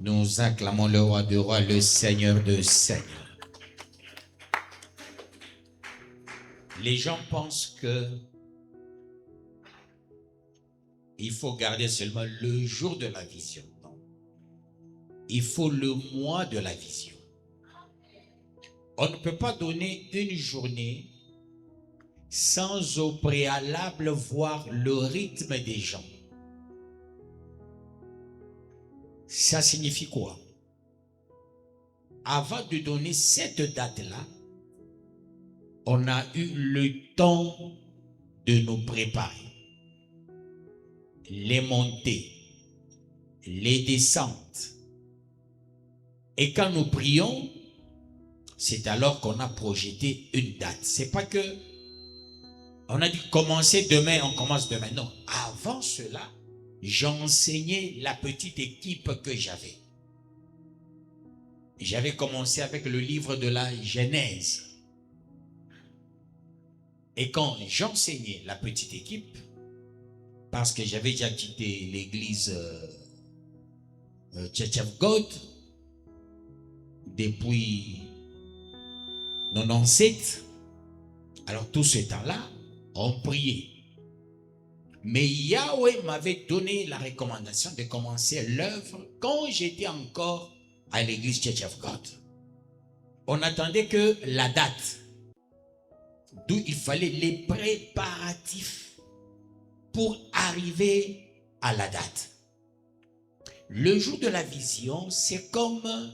Nous acclamons le roi de rois, le Seigneur de seigneurs. Les gens pensent que il faut garder seulement le jour de la vision. Non. Il faut le mois de la vision. On ne peut pas donner une journée sans au préalable voir le rythme des gens. Ça signifie quoi? Avant de donner cette date-là, on a eu le temps de nous préparer. Les montées, les descentes. Et quand nous prions, c'est alors qu'on a projeté une date. C'est pas que on a dit commencer demain, on commence demain. Non, avant cela, j'enseignais la petite équipe que j'avais. J'avais commencé avec le livre de la Genèse. Et quand j'enseignais la petite équipe, parce que j'avais déjà quitté l'église Church of God depuis 97, alors tout ce temps-là, on priait. Mais Yahweh m'avait donné la recommandation de commencer l'œuvre quand j'étais encore à l'église Church of God. On attendait que la date, d'où il fallait les préparatifs pour arriver à la date. Le jour de la vision, c'est comme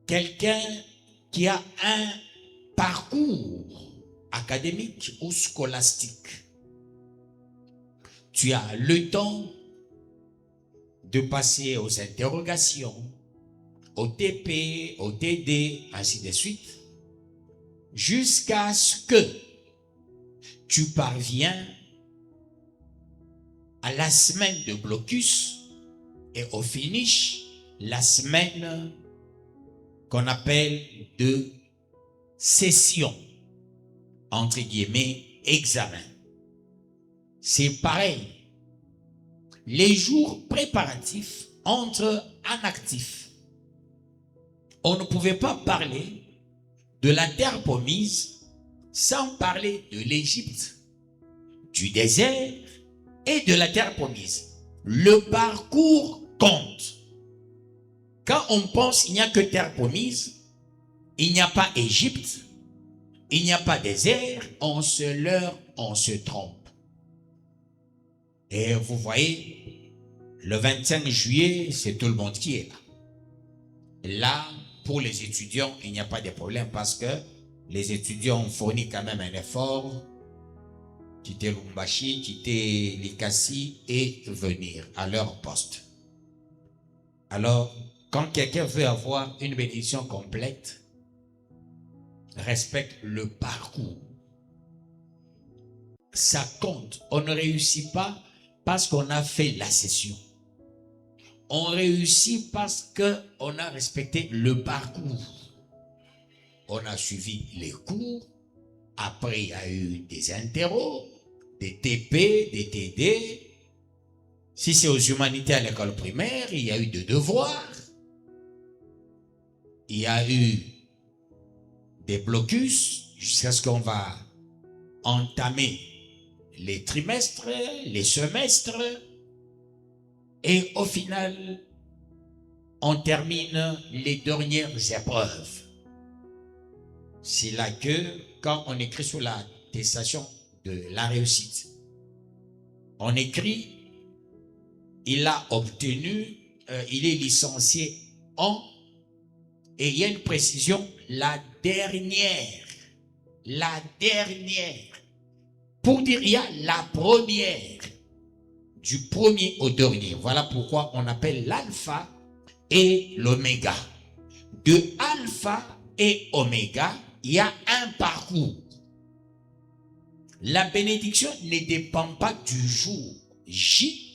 quelqu'un qui a un parcours académique ou scolastique. Tu as le temps de passer aux interrogations, au TP, au TD, ainsi de suite, jusqu'à ce que tu parviens à la semaine de blocus et au finish, la semaine qu'on appelle de session, entre guillemets, examen. C'est pareil. Les jours préparatifs entrent en actif. On ne pouvait pas parler de la terre promise sans parler de l'Égypte, du désert et de la terre promise. Le parcours compte. Quand on pense qu'il n'y a que terre promise, il n'y a pas Égypte, il n'y a pas désert, on se leurre, on se trompe. Et vous voyez, le 25 juillet, c'est tout le monde qui est là. Là, pour les étudiants, il n'y a pas de problème parce que les étudiants ont fourni quand même un effort, quitter Lumbashi, quitter Likasi et venir à leur poste. Alors, quand quelqu'un veut avoir une bénédiction complète, respecte le parcours. Ça compte. On ne réussit pas parce qu'on a fait la session. On réussit parce qu'on a respecté le parcours. On a suivi les cours. Après, il y a eu des interros, des TP, des TD. Si c'est aux humanités à l'école primaire, il y a eu des devoirs. Il y a eu des blocus jusqu'à ce qu'on va entamer les trimestres, les semestres. Et au final, on termine les dernières épreuves. C'est là que, quand on écrit sur l'attestation de la réussite, on écrit, il a obtenu, il est licencié en, et il y a une précision, la dernière. Pour dire, il y a la première. Du premier au dernier. Voilà pourquoi on appelle l'alpha et l'oméga. De alpha et oméga, il y a un parcours. La bénédiction ne dépend pas du jour J.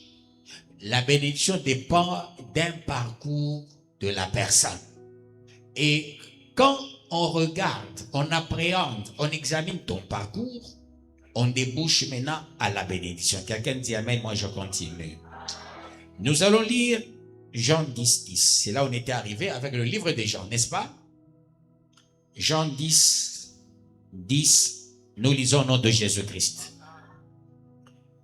La bénédiction dépend d'un parcours de la personne. Et quand on regarde, on appréhende, on examine ton parcours, on débouche maintenant à la bénédiction. Quelqu'un dit amen, moi je continue. Nous allons lire Jean 10, 10. C'est là où on était arrivé avec le livre de Jean, n'est-ce pas? Jean 10, 10. Nous lisons au nom de Jésus-Christ.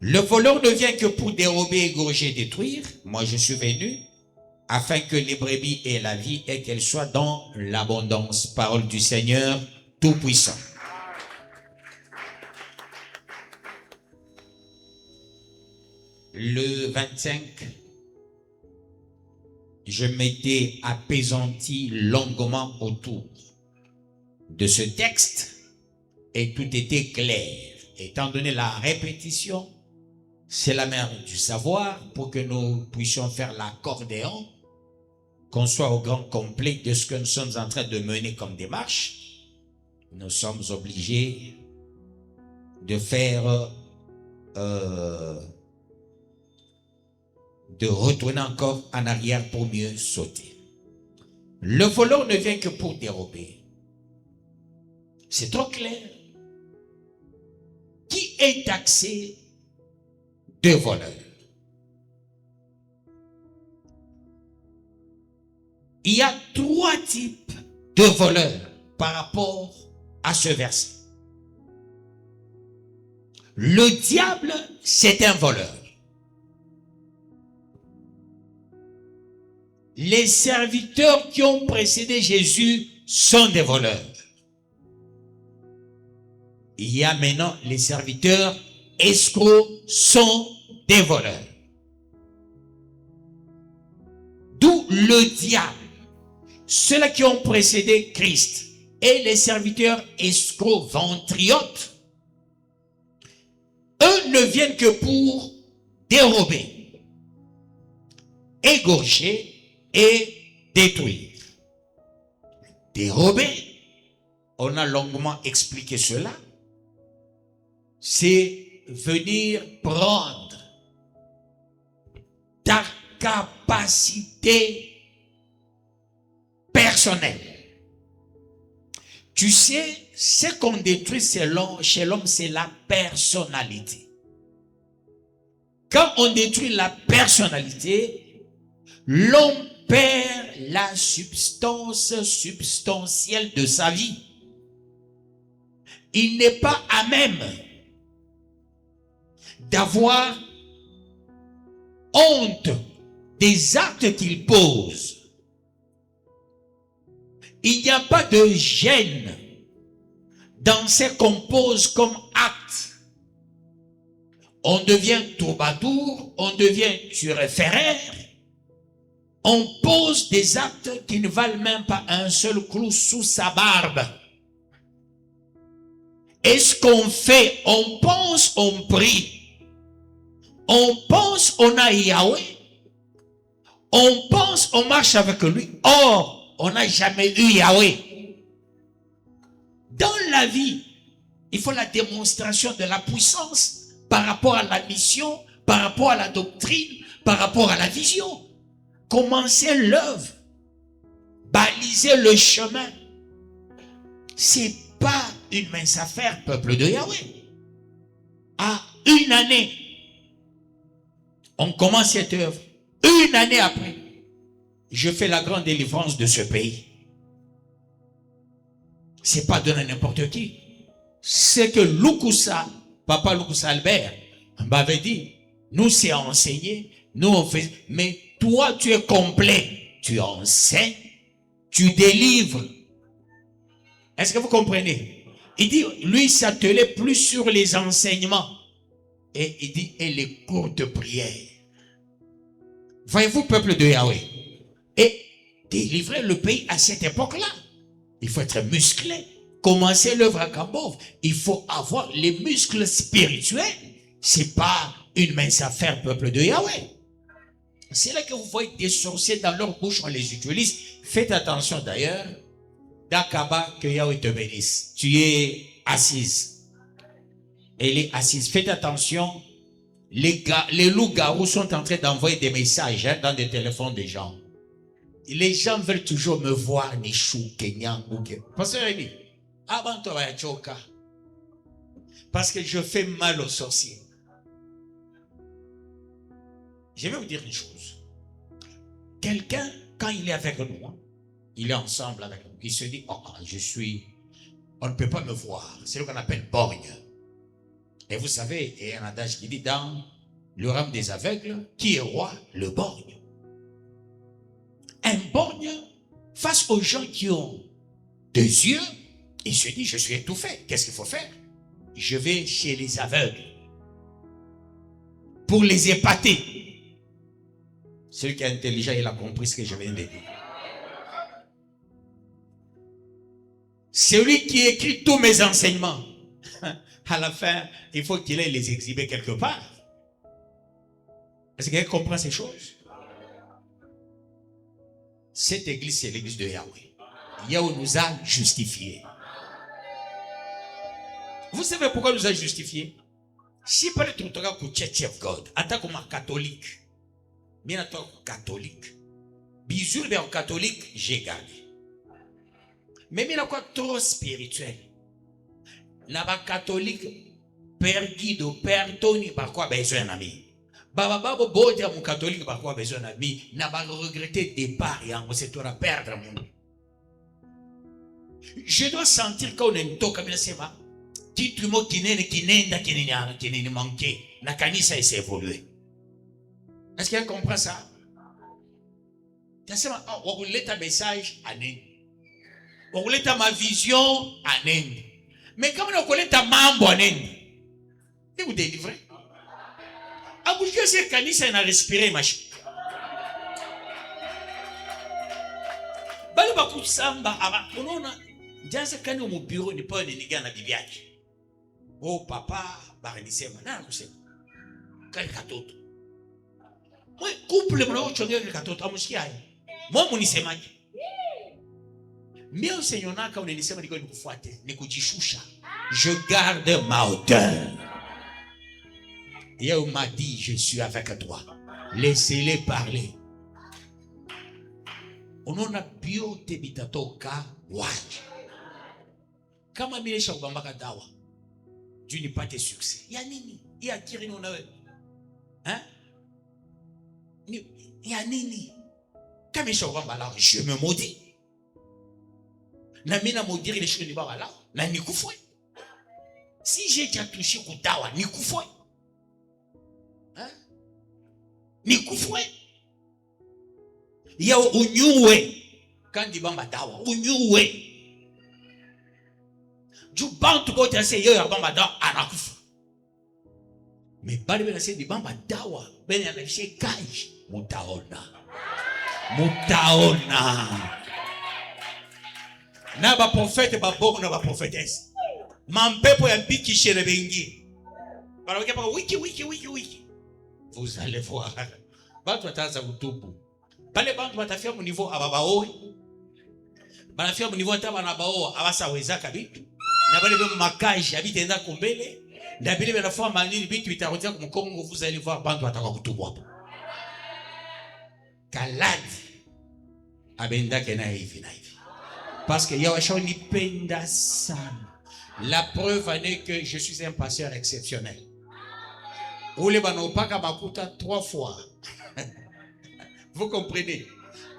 Le voleur ne vient que pour dérober, égorger, détruire. Moi, je suis venu afin que les brebis aient la vie et qu'elles soient dans l'abondance. Parole du Seigneur Tout-Puissant. Le 25, je m'étais apaisanti longuement autour de ce texte et tout était clair. Étant donné la répétition, c'est la mère du savoir pour que nous puissions faire l'accordéon, qu'on soit au grand complet de ce que nous sommes en train de mener comme démarche. Nous sommes obligés de faire de retourner encore en arrière pour mieux sauter. Le voleur ne vient que pour dérober. C'est trop clair. Qui est taxé de voleur? Il y a 3 types de voleurs par rapport à ce verset. Le diable, c'est un voleur. Les serviteurs qui ont précédé Jésus sont des voleurs. Il y a maintenant les serviteurs escrocs sont des voleurs. D'où le diable. Ceux-là qui ont précédé Christ et les serviteurs escrocs ventriotes, eux ne viennent que pour dérober, égorger et détruire. Dérober, on a longuement expliqué cela, c'est venir prendre ta capacité personnelle. Tu sais, ce qu'on détruit chez l'homme, c'est la personnalité. Quand on détruit la personnalité, l'homme perd la substance substantielle de sa vie. Il n'est pas à même d'avoir honte des actes qu'il pose. Il n'y a pas de gêne dans ce qu'on pose comme acte. On devient troubadour, on devient turiféraire, on pose des actes qui ne valent même pas un seul clou sous sa barbe. Et ce qu'on fait, on pense, on prie. On pense, on a Yahweh. On pense, on marche avec lui. Or, on n'a jamais eu Yahweh. Dans la vie, il faut la démonstration de la puissance par rapport à la mission, par rapport à la doctrine, par rapport à la vision. Commencer l'œuvre, baliser le chemin. C'est pas une mince affaire, peuple de Yahweh. À une année, on commence cette œuvre. Une année après, je fais la grande délivrance de ce pays. C'est pas donné à n'importe qui. C'est que Lukusa, papa Lukusa Albert, m'avait dit, nous c'est enseigné, nous on fait, mais toi tu es complet, tu enseignes, tu délivres. Est-ce que vous comprenez? Il dit, lui s'attelait plus sur les enseignements. Et il dit, et les cours de prière. Voyez-vous, peuple de Yahweh. Et délivrer le pays à cette époque-là, il faut être musclé. Commencer l'œuvre à Kambov, il faut avoir les muscles spirituels. C'est pas une mince affaire, peuple de Yahweh. C'est là que vous voyez des sorciers dans leur bouche, on les utilise. Faites attention d'ailleurs. D'Akaba, que Yahweh te bénisse. Tu es assise. Elle est assise. Faites attention. Les loups-garous sont en train d'envoyer des messages dans des téléphones des gens. Les gens veulent toujours me voir, Nichou, Kenyan, ou Pasteur Rémi, avant toi, parce que je fais mal aux sorciers. Je vais vous dire une chose. quelqu'un, quand il est avec nous, hein, il est ensemble avec nous, il se dit, oh, on ne peut pas me voir. C'est ce qu'on appelle borgne. Et vous savez, il y a un adage qui dit dans le rame des aveugles, qui est roi? Le borgne. Un borgne, face aux gens qui ont des yeux, il se dit, je suis étouffé. Qu'est-ce qu'il faut faire? Je vais chez les aveugles pour les épater. Celui qui est intelligent, il a compris ce que je viens de dire. Celui qui écrit tous mes enseignements, à la fin, il faut qu'il aille les exhiber quelque part. Est-ce que quelqu'un comprend ces choses? Cette église, c'est l'église de Yahweh. Yahweh nous a justifiés. Vous savez pourquoi il nous a justifiés? Si pas le truc pour Church of God, attaque comme un catholique. Bien attends, catholique. Bisous, bien catholique, j'ai gagné. Mais il y a quoi trop spirituel. N'a pas catholique, perdu de perdoni, par quoi besoin ami. Baba babo bodi mon catholique, par quoi besoin ami. N'a pas regretté départ et on s'est à perdre mon. Je dois sentir qu'on est un taux comme ça. Titre mot qui n'est manqué. La canisse a s'est évolué. Est-ce qu'elle comprend ça? On voulait un message à Inde. On voulait ma vision à Inde. Mais comme on voulait ta mambo à Inde, et vous délivrez. À vous que cette canisse a respiré, machin. Bali baku samba aba unaona janza kani mu bureau ni pa ni gana bibi yake. Oh papa banisema na kusema kali katoto. Moi couple mnao chongea katoto amushikai. Moi munisemaje? Mimi usenyonaka unanisema niko nikufuate, nikujishusha. Je garde ma hauteur. Et on m'a dit je suis avec toi. Laissez-les parler. Unaona biote bitatoka wapi? Kama mimi nisha kubambaka dawa juu nipate succès. Ya nini? Ya akiri ni unawe. Hein? Ya nini? Kama nisha kubamba la, je me maudis. Na mimi na maudire les choses ni baba la, na nikufwe. Si j'ai déjà touché kudawa, nikufwe. Hein? Nikufwe. Ya unyuwe kandi bamba dawa unyuwe ju bantu bote ase yo ya bamba dawa anakufa me bali bena se di bamba dawa bena anafishe kai mutaona na ba prophète ba bomo na ba prophétesse mampepo ya biki shere bengi para kwa wiki vous allez voir batu wataanza kutubu. Pale bantu batafia mu niveau ababaoe. Banafia mu niveau ata banabaoa abasaweza kabitu. Na bale be makaji abitenda kombele. Na bile banafa manini bitu bitarotia ku Kongo, vous allez voir bantu bataka kutubu hapo. Kaladi abenda kena hivi na hivi. Parce que Yahweh nipenda sana. La preuve en est que je suis un pasteur exceptionnel. Ule banopaka makuta 3 fois. Vous comprenez?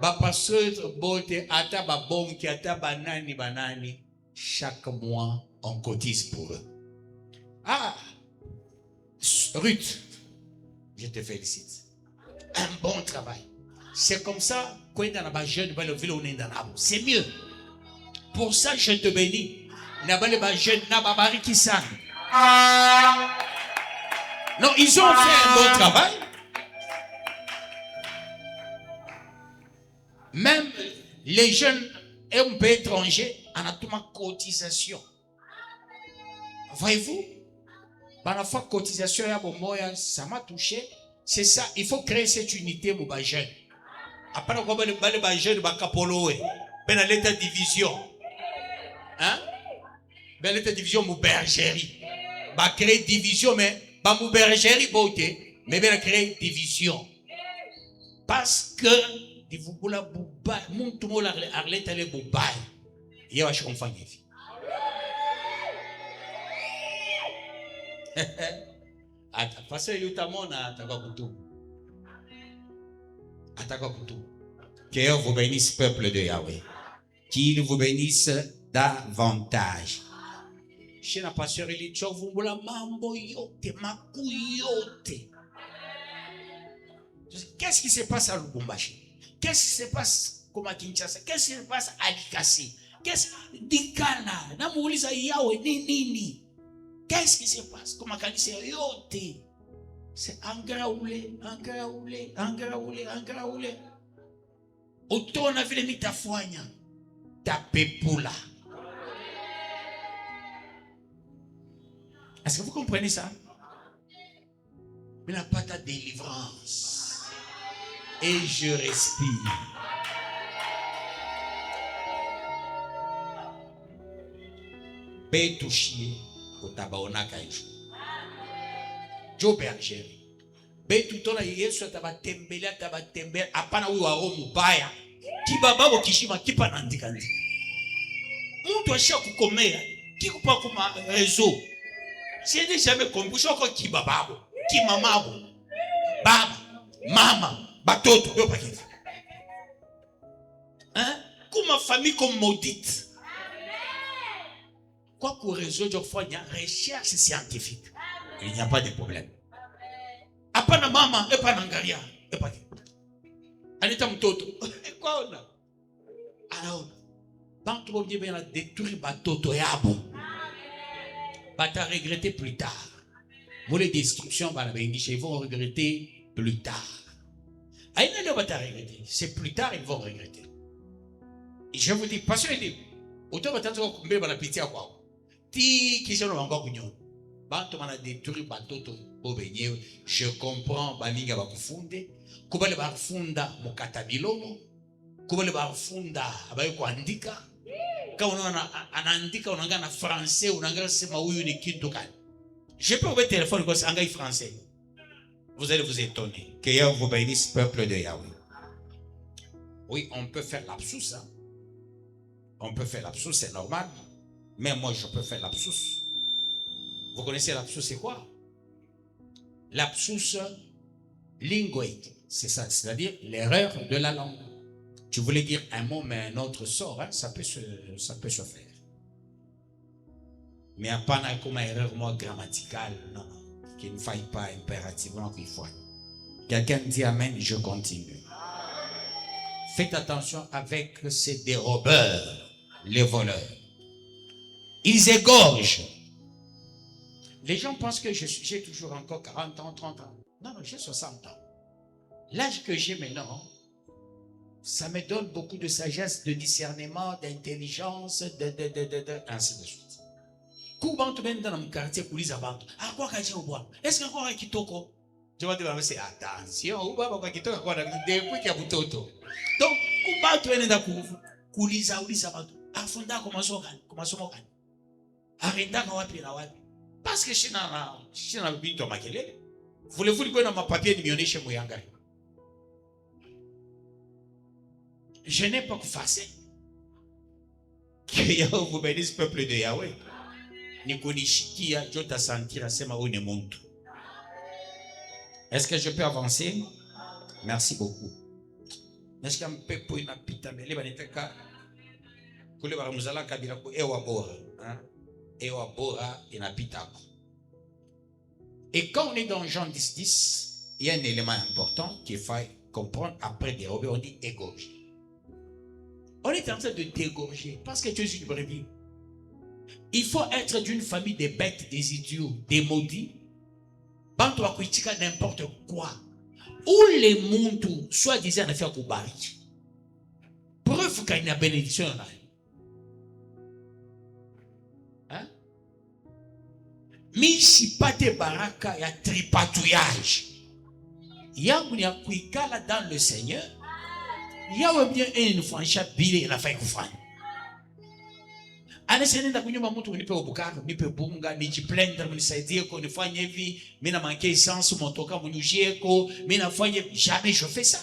Ba pasteur bote ata ba bonki ata banani chaque mois on cotise pour eux. Ah, Ruth, je te félicite. Un bon travail. C'est comme ça qu'on est dans la jeune ba le ville on est dans la. C'est mieux. Pour ça je te bénis. Na ba le jeune na ba bariki sana. Non, ils ont fait un bon travail. Même les jeunes et un peu étrangers en a tout ma cotisation. Voyez-vous? Par la fois cotisation ça m'a touché. C'est ça, il faut créer cette unité pour les jeunes. Après on va les jeunes ba kapoloé. Ben l'état division. Hein? Ben l'état division mon bergerie. Ba créer division mais ba mon bergerie beauté, mais ben créer division. Parce que vous voulez bouba, mon tout le monde arlette aller bouba. Il y a un enfant qui vit. Attends, parce que tu as mon attaque à couteau. Attaque à couteau. Que vous bénisse, peuple de Yahweh. Qu'il vous bénisse davantage. Chez la pasteur, il dit, mambo yote, maku yote. Qu'est-ce qui se passe à Lubumbashi? Qu'est-ce qui se passe à Kinshasa? Qu'est-ce qui se passe à Likasi? Qu'est-ce Dikana? Namuuliza Yahweh ni nini? Qu'est-ce qui se passe? Comme kanisa yote. C'est angraoulé, angraoulé, angraoulé, angraoulé. Autant na vile mitafanya tapepula. Est-ce que vous comprenez ça? Mais n'a pas ta délivrance. Et je respire. Betouchier au tabaona kaiju. Joe Berger. Betutona Yesu tabatembelea tabatembelea hapana huyu wa roho mbaya. Kibababo kishima kipa nandikandi. Mtu asha kukomea kikupa kuma réseau. Si elle n'est jamais compris, je crois qui bababo, qui mamabo, baba, mama, batoto, yo pas qui. Hein? Comme ma famille comme maudite. Quoi qu'au réseau, je crois il y a recherche scientifique. Il n'y a pas de problème. Apana mama, et pas nangaria, et pas qui. Anita mtoto, et quoi on a? Alors, quand tu vas bien détruire batoto yabo. Va te regretter plus tard. Vous les destructions, ils vont regretter plus tard. Ils va te regretter. C'est plus tard, ils vont regretter. Et je vous dis, parce que autant que tu as combien de pitié à quoi? Ti qui sont encore connus. Bantu mana détruire batoto obenye. Je comprends baninga bakufunde. Kubale bakufunda mukatabilomo. Kubale bakufunda abaye kuandika. Quand on a un français, on a un je peux ouvrir le téléphone comme ça, en français. Vous allez vous étonner. Que Yahweh vous bénisse, peuple de Yahweh. Oui, on peut faire l'absous. Hein? On peut faire l'absous, c'est normal. Mais moi, je peux faire l'absous. Vous connaissez l'absous, c'est quoi? L'absous linguistique. C'est ça, c'est-à-dire l'erreur de la langue. Tu voulais dire un mot, mais un autre sort, hein? Ça peut se faire. Mais à pas comme une erreur grammaticale, non, qu'il ne faille pas impérativement qu'il faut. Quelqu'un dit amen, je continue. Faites attention avec ces dérobeurs, les voleurs. Ils égorgent. Les gens pensent que j'ai toujours encore 40 ans, 30 ans. Non, j'ai 60 ans. L'âge que j'ai maintenant, ça me donne beaucoup de sagesse, de discernement, d'intelligence, ainsi de suite. Quand tu viens dans mon quartier, pour les abantu, à quoi qu'il y a est-ce qu'il y a encore un kitoko? Je vais te dire, c'est attention, ou pas kitoko, depuis qu'il y a butoto. Donc, quand tu viens dans kuliza ulisa abantu, afunda comment sokan, arenda kwa wapi na wapi. Parce que shina bintu makelele. Voulez-vous que dans ma papier nionyeshe muyangari? Je n'ai pas effacé. Que Yahweh vous bénisse, peuple de Yahweh. Nikonishikia, je te sentir à ce moment où est-ce que je peux avancer? Merci beaucoup. Est-ce qu'il y a un peu pour une pita, mais les baniteka, kule baramuzala kabila ko ewa bora, ewa bora ina pita. Et quand on est dans Jean 10, il y a un élément important qu'il faut comprendre après dérober, on dit égorger. On est en train de dégorger parce que tu es une brebis. Il faut être d'une famille des bêtes, des idiots, des maudits. Quand tu as critiqué n'importe quoi, ou les mondes, soit disant à faire coubarich. Preuve qu'il y a une bénédiction. Hein? Mais si pas de baraka, il y a tripatouillage. Il y a un kuikala dans le Seigneur. Il y a bien une franchise billet la fin kufanya. Anasenenda kunyumba mtu unipe ubukaka, nipe bunga, nijiplenda, mnisaidie ko nifanye hivi, mimi na manke essence motoka mnyushie ko, mimi nafanya jamais je fais ça.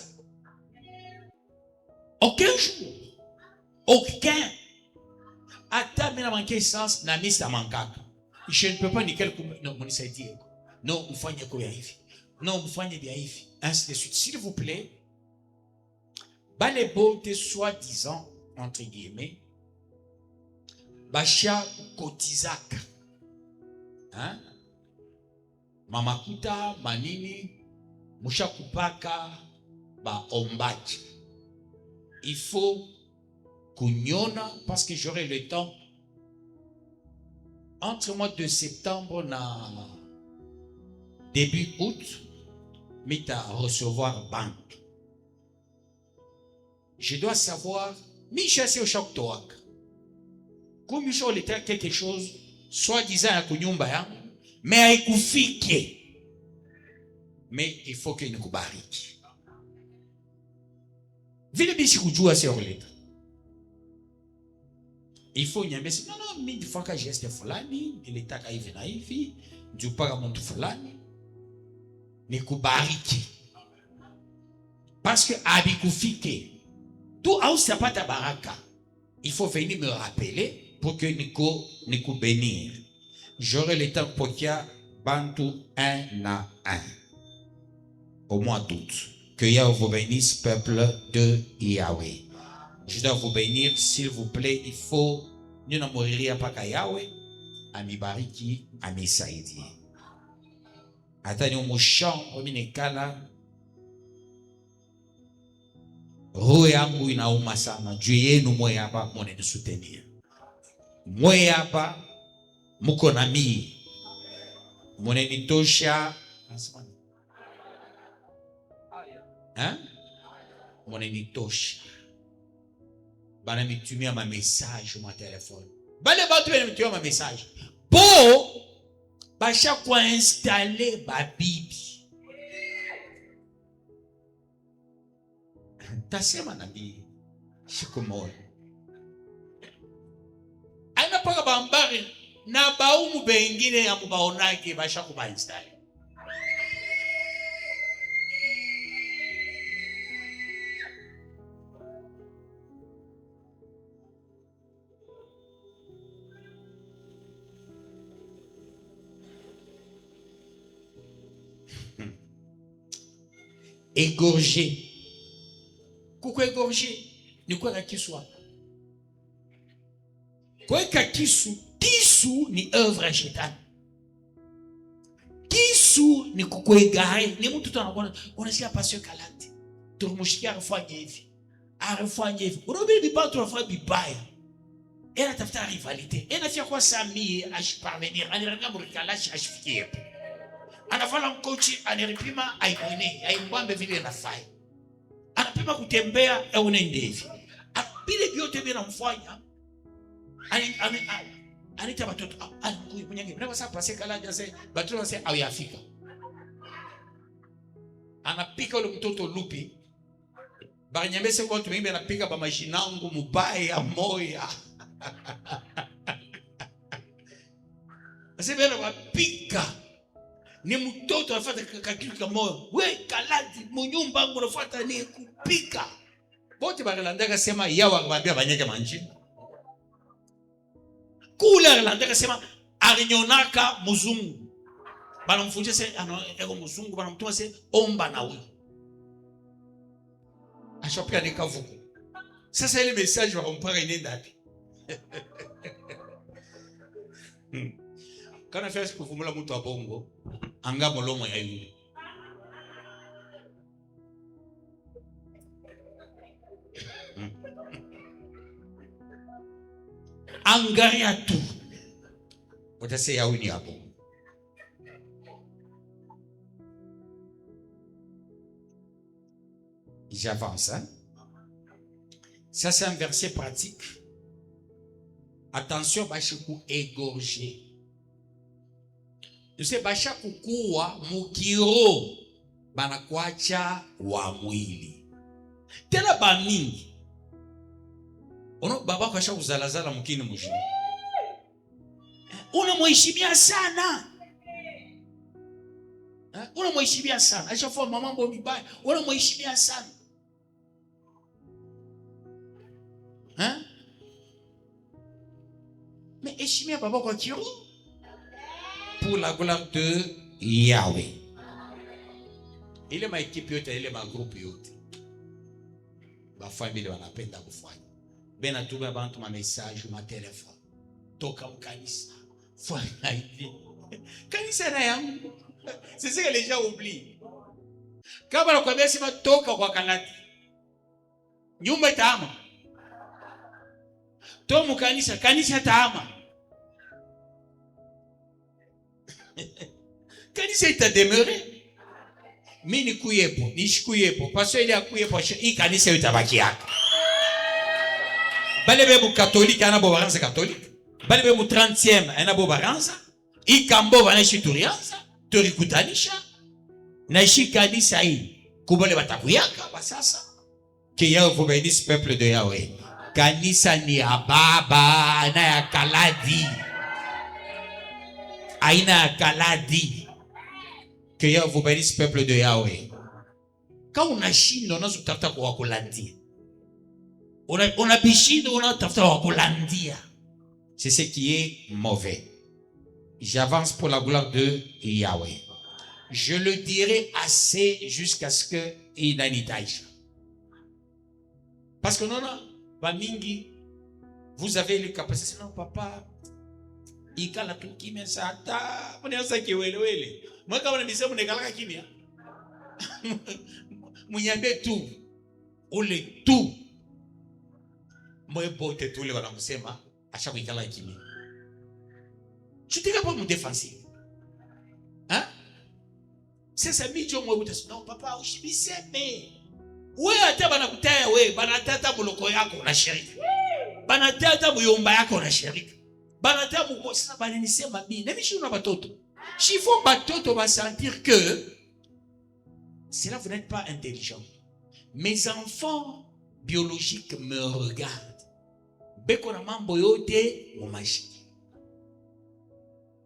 Aucun jour. Aucun. Ata mimi na manke essence na mimi sa mankaka. Je ne peux pas ni quelque non mnisaidie ko. Non, mfanye ko ya hivi. Non, mfanye bien hivi. Ainsi de suite. S'il vous plaît, bale bote soi-disant entre guillemets basha kotizaka hein mamakuta manini musha kupaka ba ombaji. Il faut kunyona parce que j'aurai le temps entre le mois de septembre na début août mita recevoir banque. Je dois savoir mi chasser au choc toak comme je l'état quelque chose soit disant ya kunyumba yangu mais haikufike, mais il faut que nikubariki vile bisi kujua sio leta. Il faut niambie non mimi nifaka geste fulani nilitaka hivi na hivi njupaka mtu fulani nikubariki parce que abikufike tu au sapata baraka. Il faut venir me rappeler pour que niku bénir. J'aurai le temps pour qu'il y a bantu un à un au mois d'août. Que Yahweh vous bénisse, peuple de Yahweh. Je dois vous bénir, s'il vous plaît. Il faut nous ne mourir pas qu'à Yahweh, amibariki, amisaidi. Attendez au chambre minekala. Roho yangu inauma sana. Juu yenu mwe hapa mone nisoutenir. Mwe hapa muko na mimi. Mone nitosha. Hein? Mone nitosha. Bana mitumia ma message ma téléphone. Bale batu bana mitumia ma message. Po basha kwa installer ba bibi. Tasema nabii shikomoyo. Aina paka bambari na baumu bengine ya mubaonake basha kuba installer. Égorgé. Kuko égorgé ni kwa kisu. Kwa kisu, kisu ni œuvre ya shetani. Kisu ni kukuegare, ni mtu tu anakuwa unasikia passion kalati. Turmushikia arifanye hivi. Arifanye hivi. Unabii bibaya tunafanya bibaya. Ela tafuta rivalité. Ela fia kwa Sami ashparvenir, aniranga murikalashi ashifikie. Anavala mkochi aniripima aimwene, aimbambe vile nafai. Anapima kutembea eunende hivi. Apile vyote vile namfanya. Anita batoto alikui mwenye mna basa pase kala jase batoto wase au yafika. Anapika ule mtoto lupi. Banyambese kwa watu wengi anapika ba mashinangu mubaya moya. Asebena wapika. Ni mtoto anafuata kakitu kamoyo. We kalati munyumba wangu unafuata ni kupika. Bote bakalandaka sema yawa akamwambia banyeke manjini. Kula alandaka sema alinyonaka muzungu. Bana mfunje se ego muzungu bana mtuma se omba na wewe. Ashopia ni kavuko. Sasa ile message wakompara inenda wapi? Kana fasi kuvumula mtu wa bongo anga molomo ya yule. Angaria tu. Utase ya uni hapo. J'avance. Hein? Ça c'est un verset pratique. Attention, bashiku égorger. Tu sais, bashaku kuwa mukiro banakwacha wa mwili. Tena bamingi. Ono baba kasha kuzalazala mkini mjini. Unamheshimia sana. Unamheshimia sana. Ashafua mambo mibaya. Unamheshimia sana. Mais heshimia baba kwa kiroho. Pour la gloire de Yahweh. Ile ma équipe yote, ile ma groupe yote. bafamili wanapenda kufanya bena tuma abantu ma message ma telefone toka mkanisa fanya hivi kanisa na yangu. C'est ce que les gens oublient. Kama nakwambia sema toka kwa kanati nyumba itaama, to mkanisa kanisa taama, kanisa itademere. Mimi nikuyepo nishikuyepo pastor ile akuyepo hii kanisa itabaki yako. Bale bebu katolika ana bo baranza katolika, bale bebu 30e ana bo baranza ikambo banaishi turianza turikutanisha na ishi kanisa hii kubale batakuyaka basasa que Yahweh vous bénisse peuple de Yahweh. Kanisa ni ya baba na ya kaladi, aina ya kaladi. Que Yahweh vous bénisse peuple de Yahweh. Quand on a chine on a zutafuta kwa kulandia, on a bishindo on a tafuta kwa kulandia, c'est ce qui est mauvais. J'avance pour la gloire de Yahweh. Je le dirai assez jusqu'à ce que il n'anitaïche. Parce que non, Bamingi, vous avez les capacités. Non, papa, il a tout qui me sata. On est en ça qui est wele. Moi, quand on a dit ça, on est galère qui vient. Moi, y a tout. On est tout. Moi, je peux tout le monde à chaque fois qu'il y a qui vient. Je ne dis pas mon défensif. Hein? C'est ça, Midjo, moi, non, papa, je suis mais. We ata banakutaya we banatata muloko yako na shirika, banatata muyomba yako na shirika, banatata mukosa bananisema mimi na mishi una batoto. Chifo batoto va sentir que c'est là vous n'êtes pas intelligent. Mes enfants biologiques me regardent. Beko na mambo yote mu maji.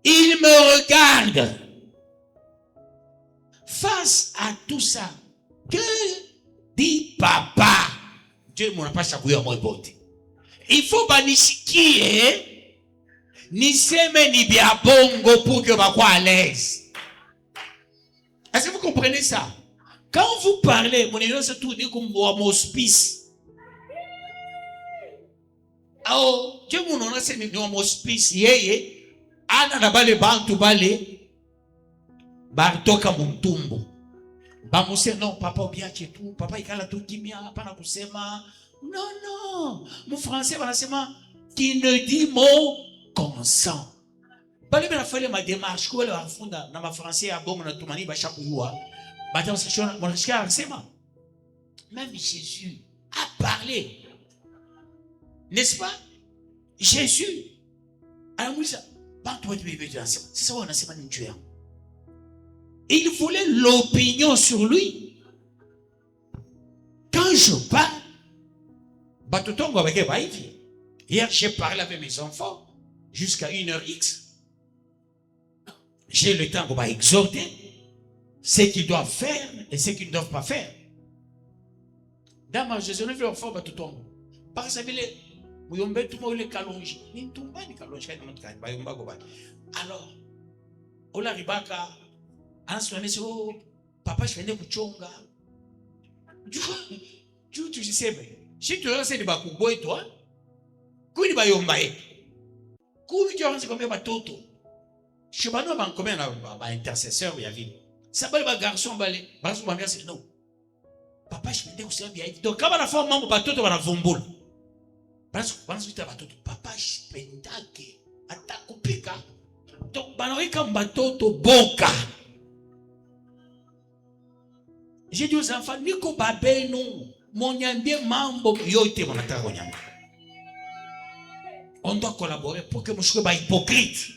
Ils me regardent. Face à tout ça, que dit papa, Dieu m'a pas chaque moi bote. Il faut banishikie niseme ni bia bongo pour que ba à l'aise. Est-ce que vous comprenez ça? Quand vous parlez, mon élan se tourne comme mon hospice. Oh, Dieu mon on a c'est mon hospice yeye ana na bale bantu bale bartoka mtumbo. Bamuse non papa obiache tu papa ikala tu kimia hapana kusema non mon français wanasema qui ne dit mot consent. Bale bana fale ma démarche ko wale wafunda na ma français ya bongo na tumani ba shakuyua bata msashona mwanashika anasema même Jésus a parlé, n'est-ce pas? Jésus anamuuliza bantu wote bebe tunasema sasa wanasema ni Dieu. Il voulait l'opinion sur lui. Quand je parle, hier j'ai parlé avec mes enfants jusqu'à 1h X. J'ai le temps pour exhorter ce qu'ils doivent faire et ce qu'ils ne doivent pas faire. Dans ma gestion, je vais leur faire tout. Parce que alors, on a ribaka. Anasema papa je venais kuchonga. Tu sais si tu as c'est ba kuboy toi. Kuni ba yomba yetu. Kuni tu anza combien batoto. Shibano ba combien ba intercesseur ya vie. Ça ba garçon balé. Garçon ba c'est non. Papa je venais kuservir yetu. Donc kama na femme mambo batoto bana vumbula. Parce que batoto papa je pendake atakupika. Donc banaweka batoto boka. J'ai dit aux enfants, Niko Babeno, mon yambie mambo yote monataka konyamba. On doit collaborer pour que nous soyons pas hypocrites.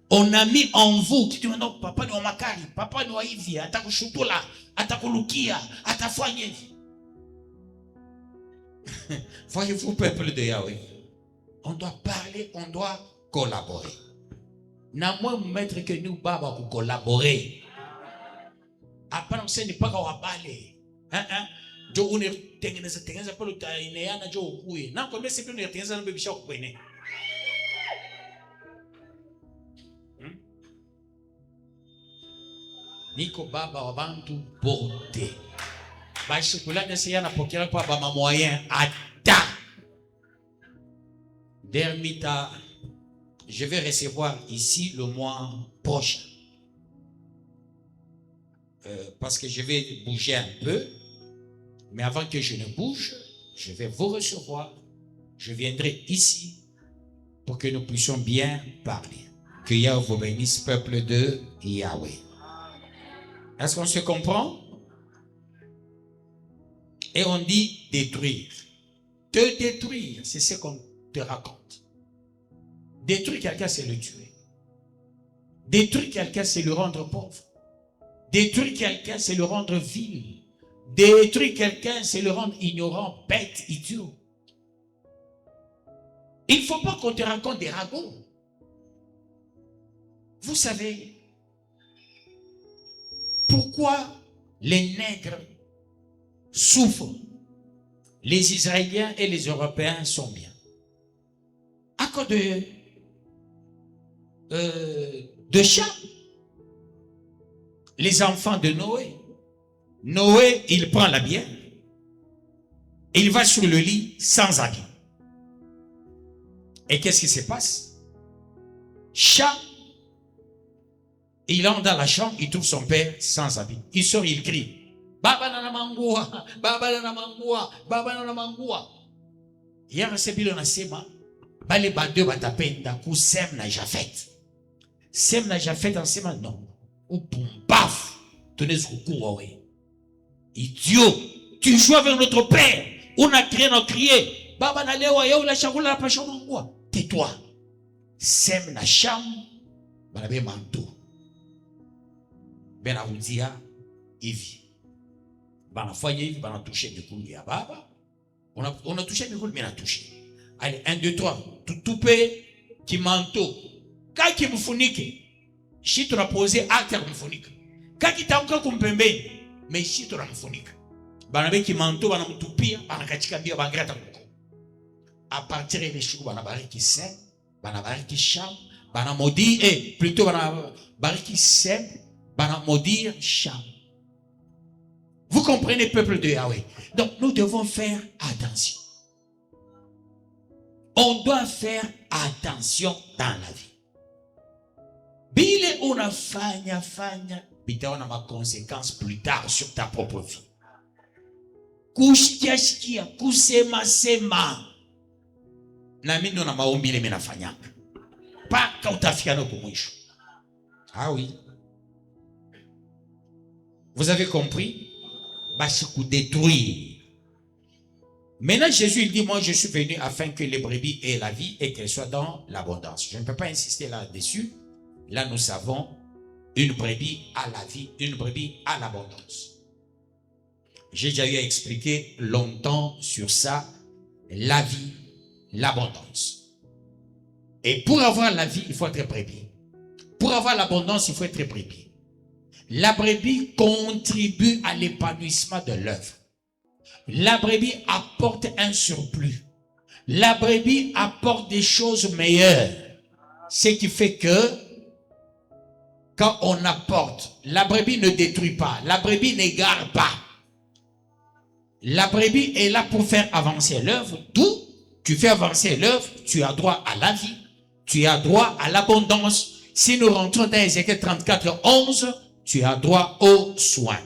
On a mis en vous qui dit non, papa ni makari, papa ni hivi, atakushutula, atakulukia, atafanya hivi. Voyez-vous, peuple de Yahweh, on doit parler, on doit collaborer. Na moi maître que nous baba pour collaborer. Hapana mseni paka wabale. Jo unetengeneza pale utaineana jo ukuye. Na kwa mimi sipi unetengeneza na bebisha kukwene. Niko baba wa bantu bote. Dermita, je vais recevoir ici le mois prochain. Parce que je vais bouger un peu. Mais avant que je ne bouge, je vais vous recevoir. Je viendrai ici pour que nous puissions bien parler. Que Yahweh vous bénisse, peuple de Yahweh. Est-ce qu'on se comprend? Et on dit détruire. Te détruire, c'est ce qu'on te raconte. Détruire quelqu'un, c'est le tuer. Détruire quelqu'un, c'est le rendre pauvre. Détruire quelqu'un, c'est le rendre vil. Détruire quelqu'un, c'est le rendre ignorant, bête, idiot. Il ne faut pas qu'on te raconte des ragots. Vous savez pourquoi les nègres souffrent? Les Israéliens et les Européens sont bien. À cause de Cham. Les enfants de Noé. Noé, il prend la bière. Et il va sur le lit sans habit. Et qu'est-ce qui se passe? Cham, il entre dans la chambre, il trouve son père sans habit. Il sort, il crie. Baba nana mangua, baba nana mangua, baba nana mangua. Hier, c'est bien on sema. Bale bande batapenda ku Sem na Jafet. Sem na Jafet en sema non. Ou paf, tenez ce coup ouais. Idiot, tu joues avec notre père. On a crié, on a crié. Baba na lewa ya ula shakula la pasha mangua. Tais-toi. Sem na Cham, banabe manto. Ben aoudia, Ivi. Bana foyer, bana touché du coup ya baba. On a touché du coup, mais on a touché. Allez, 1, 2, 3. Tout paix qui manteau. Quand qui me funike, si tu as posé acte me funike. Quand qui t'a encore comprimé, mais si tu as me funike. Banabe qui manteau, bana mutupia, bana kachika bia, bana grata moko. À partir de chou, bana bariki Sem, bana bariki Cham, bana maudit, et plutôt bana bariki Sem, bana maudire Cham. Vous comprenez, peuple de Yahweh? Donc, nous devons faire attention. On doit faire attention dans la vie. Bile una fanya, bitaona ma conséquence plus tard sur ta propre vie. Kushkia, kusema sema. Na mimi ndo na maombi ile menafanyaka. Paka utafika na kumwisho. Ah oui. Vous avez compris? Bachikou détruire. Maintenant, Jésus, il dit, moi, je suis venu afin que les brebis aient la vie et qu'elles soient dans l'abondance. Je ne peux pas insister là-dessus. Là, nous savons, une brebis à la vie, une brebis à l'abondance. J'ai déjà eu à expliquer longtemps sur ça, la vie, l'abondance. Et pour avoir la vie, il faut être brebis. Pour avoir l'abondance, il faut être brebis. La brebis contribue à l'épanouissement de l'œuvre. La brebis apporte un surplus. La brebis apporte des choses meilleures. Ce qui fait que quand on apporte, la brebis ne détruit pas. La brebis n'égare pas. La brebis est là pour faire avancer l'œuvre. D'où tu fais avancer l'œuvre, tu as droit à la vie. Tu as droit à l'abondance. Si nous rentrons dans Ézéchiel 34, 11, tu as droit aux soins.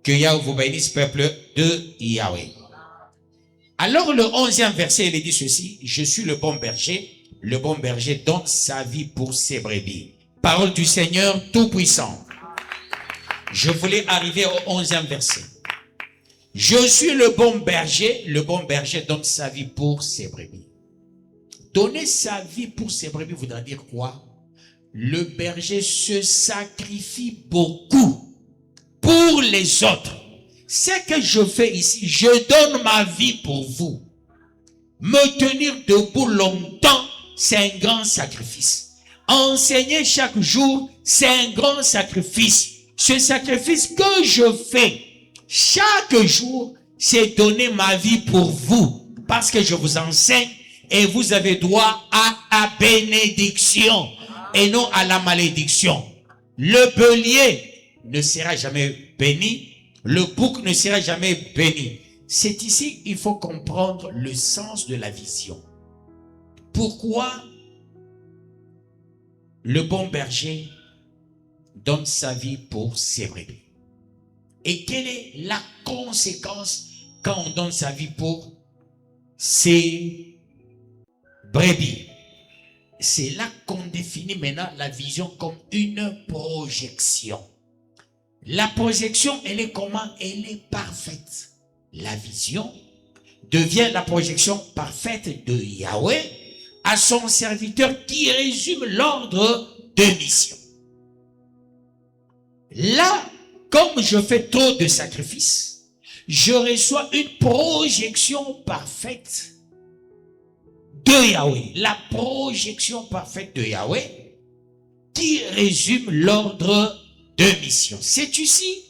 Que Yahweh vous bénisse, peuple de Yahweh. Alors le 11e verset, il dit ceci. Je suis le bon berger donne sa vie pour ses brebis. Parole du Seigneur Tout-Puissant. Je voulais arriver au 11e verset. Je suis le bon berger donne sa vie pour ses brebis. Donner sa vie pour ses brebis voudra dire quoi? Le berger se sacrifie beaucoup pour les autres. Ce que je fais ici, je donne ma vie pour vous. Me tenir debout longtemps, c'est un grand sacrifice. Enseigner chaque jour, c'est un grand sacrifice. Ce sacrifice que je fais chaque jour, c'est donner ma vie pour vous. Parce que je vous enseigne et vous avez droit à la bénédiction et non à la malédiction. Le bélier ne sera jamais béni. Le bouc ne sera jamais béni. C'est ici il faut comprendre le sens de la vision. Pourquoi le bon berger donne sa vie pour ses brebis? Et quelle est la conséquence quand on donne sa vie pour ses brebis? C'est là qu'on définit maintenant la vision comme une projection. La projection, elle est comment? Elle est parfaite. La vision devient la projection parfaite de Yahweh à son serviteur qui résume l'ordre de mission. Là, comme je fais trop de sacrifices, je reçois une projection parfaite de Yahweh. La projection parfaite de Yahweh qui résume l'ordre de mission. C'est ici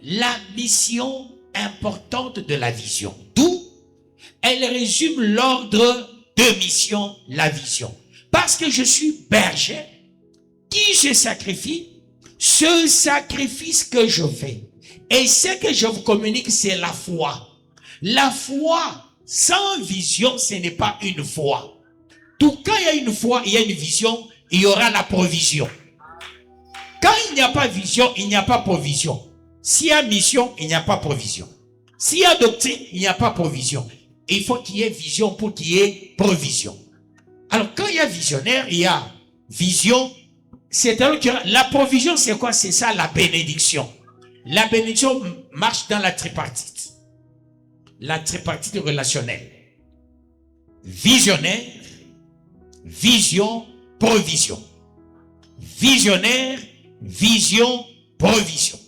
la mission importante de la vision. D'où elle résume l'ordre de mission, la vision. Parce que je suis berger qui se sacrifie, ce sacrifice que je fais et ce que je vous communique, c'est la foi. La foi sans vision, ce n'est pas une foi. Tout quand il y a une foi, il y a une vision, il y aura la provision. Quand il n'y a pas vision, il n'y a pas provision. S'il y a mission, il n'y a pas provision. S'il y a doctrine, il n'y a pas provision. Il faut qu'il y ait vision pour qu'il y ait provision. Alors quand il y a visionnaire, il y a vision. C'est-à-dire que la provision, c'est quoi? C'est ça la bénédiction. La bénédiction marche dans la tripartite. La tripartite relationnelle. Visionnaire, vision, provision. Visionnaire, vision, provision.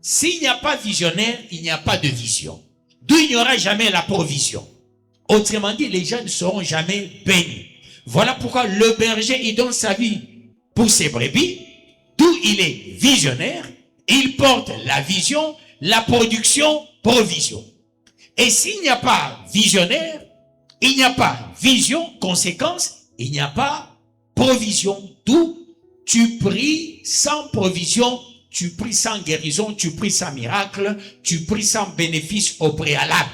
S'il n'y a pas visionnaire, il n'y a pas de vision. D'où il n'y aura jamais la provision. Autrement dit, les gens ne seront jamais bénis. Voilà pourquoi le berger, il donne sa vie pour ses brebis. D'où il est visionnaire. Il porte la vision, la production, provision. Et s'il n'y a pas visionnaire, il n'y a pas vision, conséquence, il n'y a pas provision. D'où tu pries sans provision, tu pries sans guérison, tu pries sans miracle, tu pries sans bénéfice au préalable.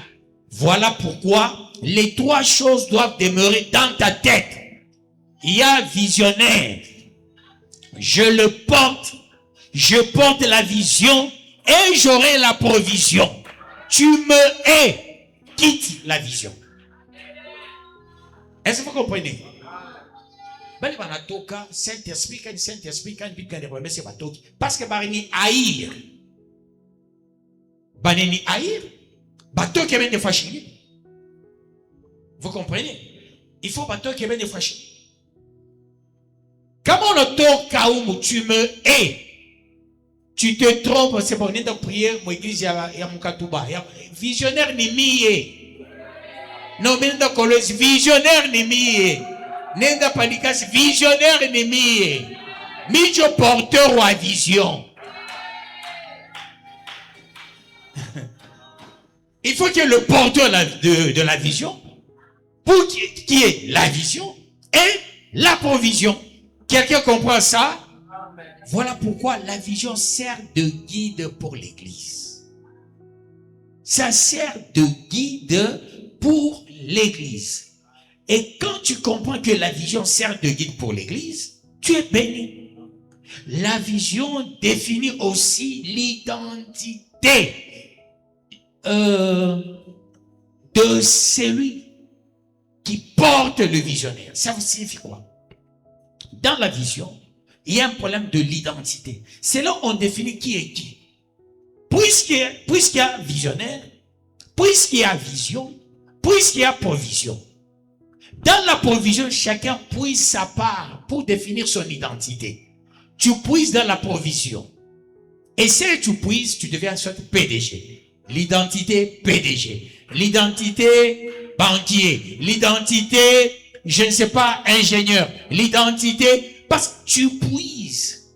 Voilà pourquoi les trois choses doivent demeurer dans ta tête. Il y a visionnaire. Je le porte. Je porte la vision et j'aurai la provision. Tu me hais. Quitte la vision. Est-ce que vous comprenez? Saint-Esprit, parce que Barini haïr. Banini haïr. Bateau qui est bien fâché. Vous comprenez? Il faut bateau qui est bien fâché. Comment le tour kaoum tu me hais? Tu te trompes, c'est bon, on est dans prière, mon église, il y a mon katouba. Visionnaire ni mié. Non, mais dans colosse, visionnaire ni mié. Nenda panikas, visionnaire ni mié. Mijo porteur à vision. Il faut qu'il y ait le porteur de la vision, pour qu'il y ait la vision et la provision. Quelqu'un comprend ça? Voilà pourquoi la vision sert de guide pour l'église. Ça sert de guide pour l'église. Et quand tu comprends que la vision sert de guide pour l'église, tu es béni. La vision définit aussi l'identité de celui qui porte le visionnaire. Ça vous signifie quoi? Dans la vision, il y a un problème de l'identité. C'est là où on définit qui est qui. Puisqu'il y a visionnaire, puisqu'il y a vision, puisqu'il y a provision. Dans la provision, chacun puise sa part pour définir son identité. Tu puises dans la provision. Et si tu puises, tu deviens une sorte PDG. L'identité PDG. L'identité banquier. L'identité, je ne sais pas, ingénieur. L'identité, parce que tu puises.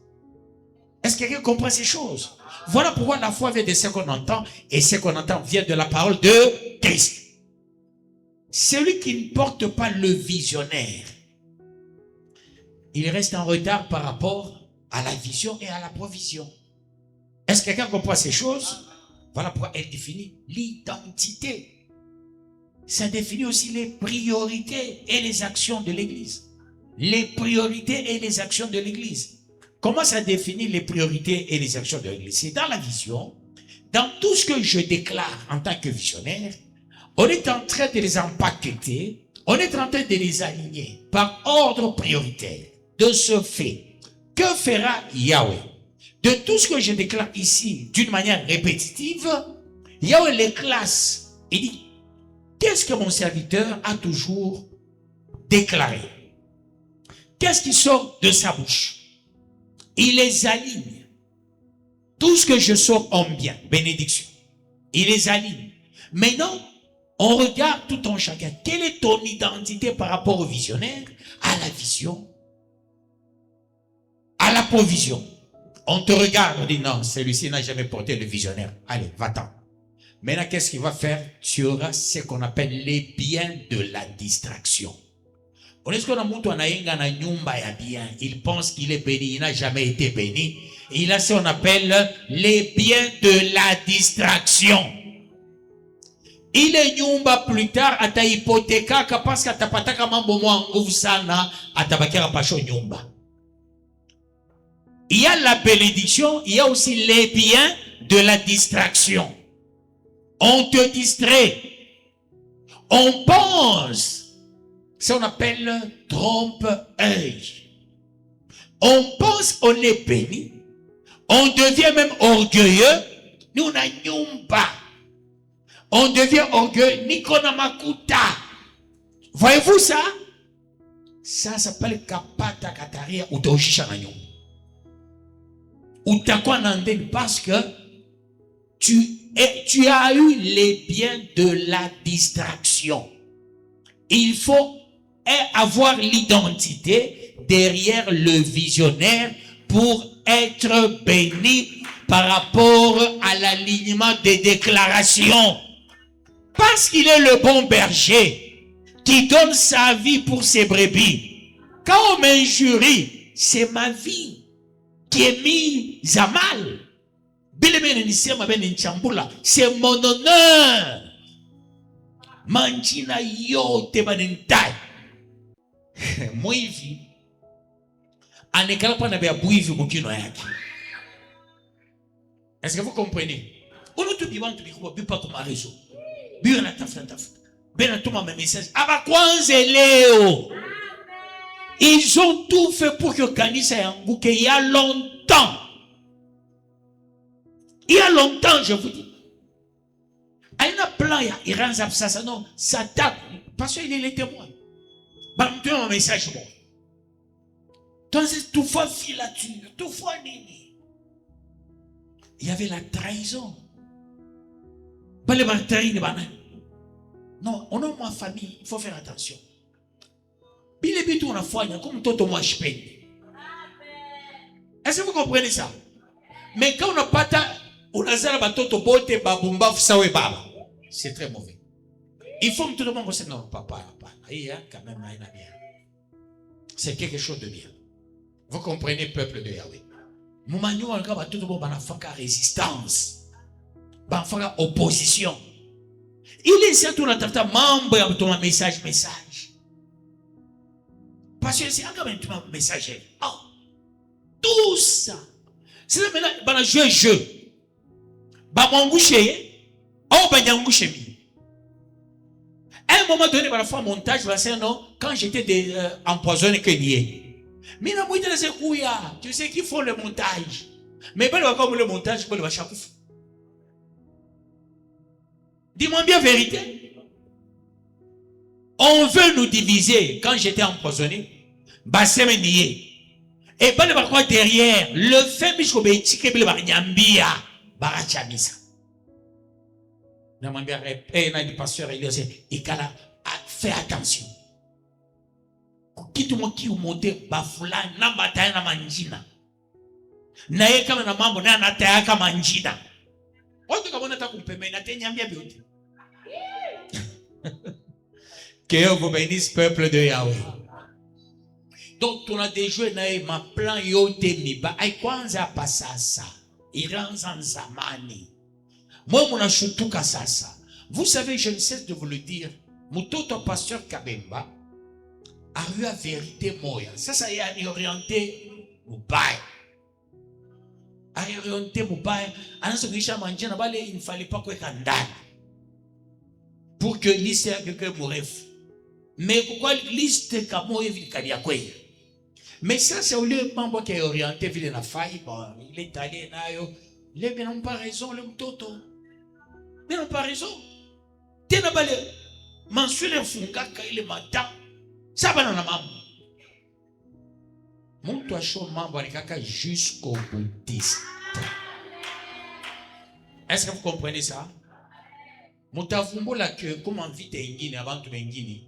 Est-ce que quelqu'un comprend ces choses? Voilà pourquoi la foi vient de ce qu'on entend. Et ce qu'on entend vient de la parole de Christ. Celui qui ne porte pas le visionnaire, il reste en retard par rapport à la vision et à la provision. Est-ce que quelqu'un comprend ces choses? Voilà pourquoi elle définit l'identité. Ça définit aussi les priorités et les actions de l'Église. Les priorités et les actions de l'Église. Comment ça définit les priorités et les actions de l'Église? C'est dans la vision, dans tout ce que je déclare en tant que visionnaire, on est en train de les empaqueter, on est en train de les aligner par ordre prioritaire. De ce fait, que fera Yahweh? De tout ce que je déclare ici d'une manière répétitive, Yahweh les classe. Il dit, qu'est-ce que mon serviteur a toujours déclaré? Qu'est-ce qui sort de sa bouche? Il les aligne. Tout ce que je sors en bien, bénédiction, il les aligne. Maintenant, on regarde tout en chacun. Quelle est ton identité par rapport au visionnaire, à la vision, à la provision? On te regarde, on dit non, celui-ci n'a jamais porté le visionnaire. Allez, va-t'en. Maintenant, qu'est-ce qu'il va faire? Tu auras ce qu'on appelle les biens de la distraction. On est ce qu'on a monté en aïnga na nyumba ya bien. Il pense qu'il est béni, il n'a jamais été béni. Il a ce qu'on appelle les biens de la distraction. Il est nyumba plus tard, ata hypothéka, parce qu'atapataka mambo mwa nguvu sana, atabakera pacho nyumba. Il y a la bénédiction, il y a aussi les biens de la distraction. On te distrait. On pense. Ça on appelle trompe-œil. On pense qu'on est béni. On devient même orgueilleux. Nous n'agnons pas. On devient orgueilleux. Nikona makuta. Voyez-vous ça? Ça s'appelle kapata kataria ou toshisha na nyumba. Ou t'as nandé parce que tu as eu les biens de la distraction. Il faut avoir l'identité derrière le visionnaire pour être béni par rapport à l'alignement des déclarations. Parce qu'il est le bon berger qui donne sa vie pour ses brebis. Quand on m'injurie, c'est ma vie qui est mise à mal. C'est mon honneur. Manjina yote banentai. Mwivi anekala pa na bia buivi mukino yake. Est-ce que vous comprenez? On tout biban tout bikuba bipa comme réseau. Bio na tafuta. Ben tout ma message. Aba kwanze leo. Ils ont tout fait pour que kanisa yanguke il y a longtemps. Il y a longtemps, je vous dis. Il y a un plan, il rend ça, non, ça tape. Parce qu'il est les témoins. Bah, me donne un message, bon. Donc, tout fois filature, tout fois nini. Il y avait la trahison. Pas les batailles, non, on a ma famille, il faut faire attention. Il est tout on a foi, comme tout moi je paye. Est-ce que vous comprenez ça? Mais quand on n'a pas ta, on a ça batoto bote babumba sawe baba. C'est très mauvais. Il faut que tout le monde se non papa, quand même bien. C'est quelque chose de bien. Vous comprenez, peuple de Yahweh. Moumanyo encore tout le monde banafaka résistance, banafaka opposition. Il est certain la tata membre ya ton message. Parce que c'est encore un message. Oh, tout ça. C'est là maintenant, on a joué jeu. Bah, mon gouché, oh, ben, un gouché. À un moment donné, par la fois, montage, non, quand j'étais empoisonné que nié. Mais non, moi, tu sais qu'il faut le montage. Mais ben, comme le montage, je peux le chaque fois. Dis-moi bien vérité. On veut nous diviser. Quand j'étais empoisonné, bah, c'est nié. Et pas le quoi derrière, le fait que je vais nyambia barachamisa. Namambia et na du pasteur il dit ikala fais attention. Kitu mo ki umonte bafula na bataya na manjina. Na yeye kama na mambo na anataya kama manjina. Watu kama unataka kumpemea na tenyambia biote. Que Dieu vous bénisse, peuple de Yahweh. Donc, on a déjoué ma plan yote miba. Ay kwanza pasasa. Iranza nzamani. Moi, mon ashutuka sasa. Vous savez, je ne cesse de vous le dire. Mutoto pasteur Kabemba a eu la vérité moya. Ça y a orienté Moubaye. A orienté Moubaye. Il ne fallait pas qu'il y pour que liste ya quelqu'un mourefu. Mais pourquoi liste kamo evi kalia kwe? Mais ça c'est au lieu mambo qui est orienté vile na faille, bon, il est allé nayo. Les n'ont pas raison le mtoto. Ils n'ont pas raison. Tena bale mansule funga ka ile matin. Ça va na mambo. Mon toi chaud mambo alikaka jusqu'au boutiste. Est-ce que vous comprenez ça? Mutavumbola que comment vite ingine avant tout bengine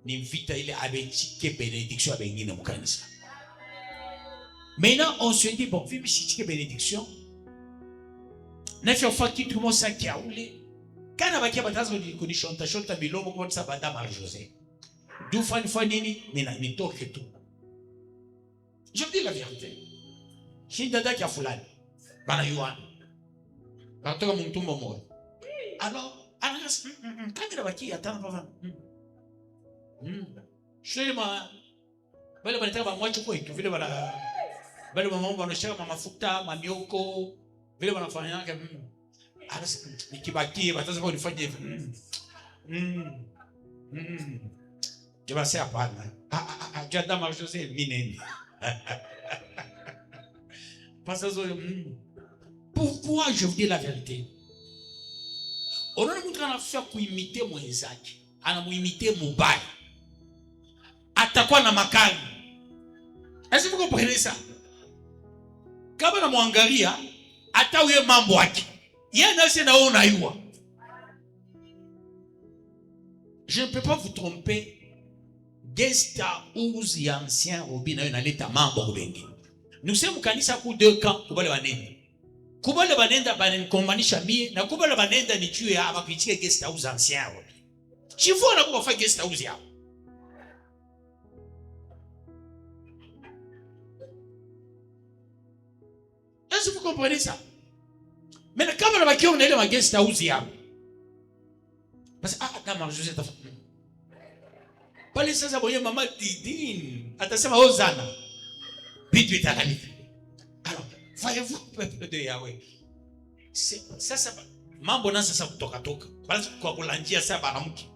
ni vite il avait chiqué bénédiction à bengine mukanisa. Maintenant on se dit bon vive chiqué bénédiction. Na fait fois qui tout le monde s'inquiète oulé. Quand on va qui batazo ni chanta bilomo comme ça bata Marie José. D'où fois nini ni toque tout. Je vous dis la vérité. J'ai dada qui a fulani. Bana yuan. Quand on monte mon alors quand il va qui attend papa. Shema. Bale bale taba mwacho kwa itu vile bala bale mama wanashaka mafuta mamioko vile wanafanya yake alas nikibaki bataza kwa nifanye jabase hapana jada Marie José mineni parce que pourquoi je vous dis la vérité? On a montré à faire pour imiter mwenzake, anamuimiter Moubaye. Atakuwa na makali. Est-ce que vous comprenez ça? Kama na mwangalia, hata uye mambo yake. Yeye nasi na wewe unaiwa. Je ne peux pas vous tromper. Gesta uzi ancien Robin na naleta mambo bengi. Nous sommes kanisa ku 2 camps kubale banene. Kubale banenda banenkombanisha mie na kubale banenda ni tue hapa kuitie guest house ancien. Chivona kwa fa guest house yao. Est-ce que vous comprenez ça? Mais quand on va qui on est dans guest house yao. Parce que dans Marie José ta pale sasa boye mama Didine atasema Hosanna. Bitu italalifa. Alors, voyez-vous peuple de Yahweh. Sasa mambo na sasa kutoka toka. Basi kwa kulanjia sasa banamuki.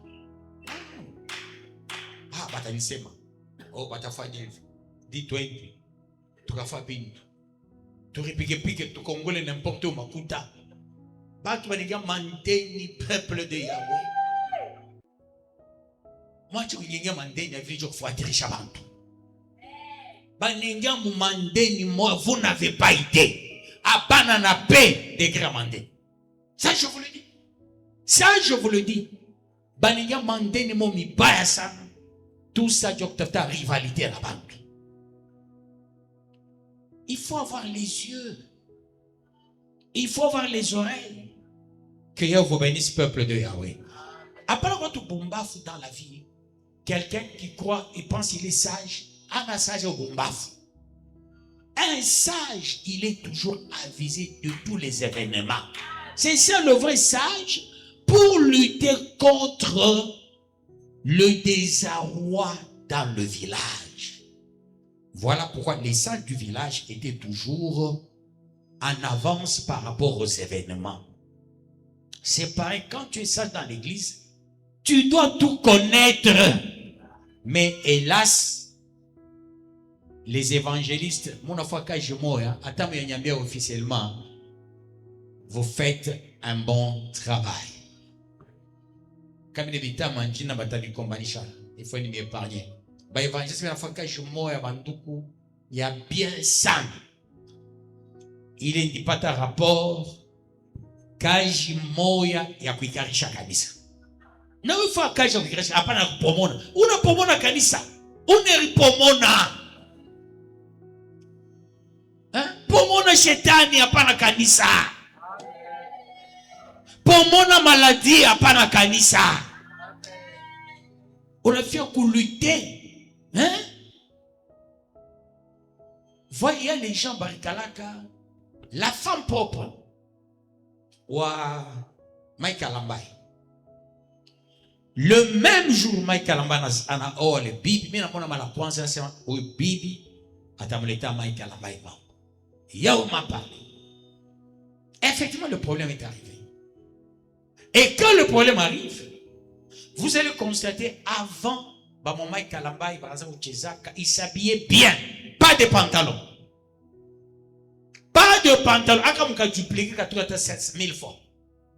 Batanisema. Batafanya hivi. D20. Tukafa bintu. Turipike tukongole n'importe où makuta. Batu baniga mandeni peuple de Yahweh. Moi tu nginga mandeni ya vile kufuatirisha bantu. Baninga mu mandeni moi vous n'avez pas idée. Abana na paix de grand mandé. Ça je vous le dis. Ça je vous le dis. Baninga mandeni mo mi baya sana. Tout ça ta rivalité à la banque. Il faut avoir les yeux. Il faut avoir les oreilles. Que Yahweh vous bénisse peuple de Yahweh. Après votre bombaf dans la vie, quelqu'un qui croit et pense qu'il est sage, un sage au bombaf. Un sage, il est toujours avisé de tous les événements. C'est ça le vrai sage pour lutter contre le désarroi dans le village. Voilà pourquoi les sages du village étaient toujours en avance par rapport aux événements. C'est pareil, quand tu es sage dans l'église, tu dois tout connaître. Mais hélas, les évangélistes, officiellement, vous faites un bon travail. Comme les bita manjina batali kombanisha, il faut nous épargner. Ba évangéliste na faka jumoya banduku ya bien sang. Il est pas ta rapport kaji moya ya kuikarisha kanisa. Na ufa kaji ya kuikarisha hapana kupomona. Unapomona kanisa. Unelipomona. Pomona shetani hapana kanisa. Pomona maladie hapana kanisa. Unafia kulutter. Voyez les gens barikalaka. La femme propre wa Mike Alambai. Le même jour Mike Alambai ana le bibi, mimi naona mala kwanza nasema huyu bibi atamleta Mike Alambai mambo. Yao m'a parlé. Effectivement, le problème est arrivé. Et quand le problème arrive, vous allez constater avant mon Mike Alambai, par exemple, il s'habillait bien. Pas de pantalon. Pas de pantalon. Comme on a dupliqué 7000 fois.